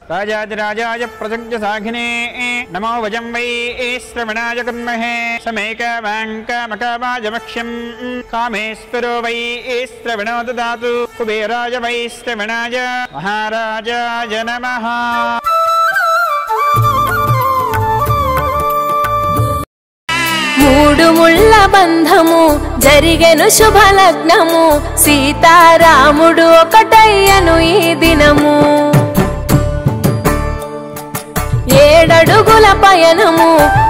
राजाधिराजाय प्रसज्ञसाघिने नमो वजं वै श्रवणाय कुर्महे समेकवाङ्कामकावाजमक्ष्यं कामेश्वरो वै श्रवणो ददातु कुबेराय वै श्रवणाय महाराजाय नमः। మూడు ముళ్ళ బంధము జరిగెను శుభలగ్నము సీతారాముడు ఒకటయ్యను ఈ దినము ఏడడుగుల పయనము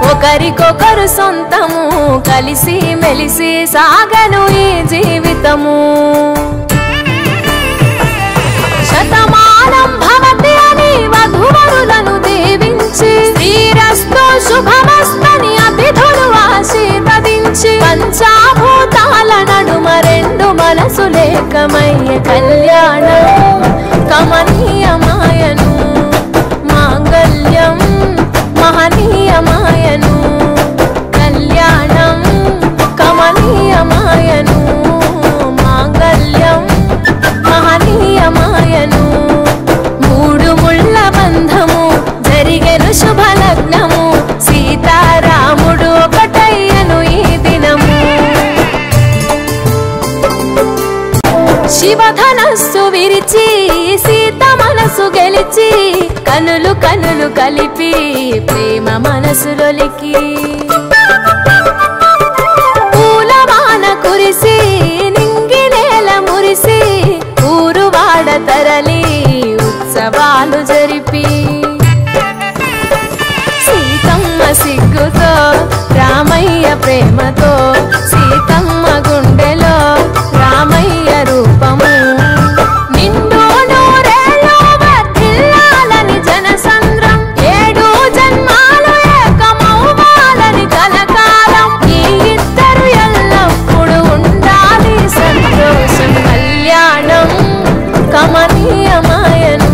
ఒకరికొకరు సొంతము కలిసి మెలిసి సాగను ఈ జీవితము శతమానం భవతి అని వధువరులను దీవించి శ్రీరస్తు శుభమస్తని అతిథులు ఆశీర్వదించి పంచాభూతాల నడుమ రెండు మనసులేకమయ్య కళ్యాణం కమనీయమాయను మాంగళ్యం మహనీయమాయను కళ్యాణం కమనీయమాయను మాంగళ్యం మహనీయమాయను మూడు ముళ్ళ బంధము జరిగెను శుభలగ్నము సీతారాముడు ఒకటయ్యను ఈ దినము శివధనస్సు విరిచి సీత మనసు గెలిచి కనులు కనులు కలిపి ప్రేమ మనసులొలికి పూలవాన కురిసి నింగి నేల మురిసి ఊరువాడ తరలి ఉత్సవాలు జరిపి సీతమ్మ సిగ్గుతో రామయ్య ప్రేమతో సీతమ్మ గుండెలో రామయ్య రూపము నిండు నూరేళ్ళు వర్ధిల్లాలని జనసంద్రం ఏడు జన్మాలు ఏకమవ్వాలని కలకాలం ఈ ఇద్దరు ఎల్లప్పుడు ఉండాలి సంతోషం కళ్యాణం కమనీయమాయను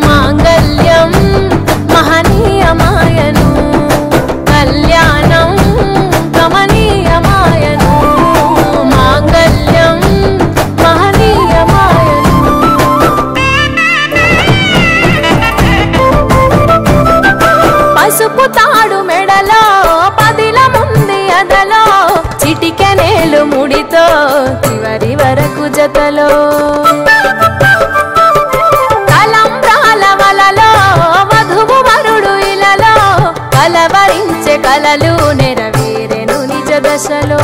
మాంగళ్యం మహనీయమాయను కళ్యాణం కమనీయమాయను మాంగళ్యం మహనీయమాయను పసుపు తాడు మెడలో పదిల ముంది అదలో చిటికెనేలు ముడితో చివరి వరకు జతలో కలంబ్రాల వలలో వధువు వరుడు ఇలలో కలవరించే కలలు నెరవేరెను నిజ దశలో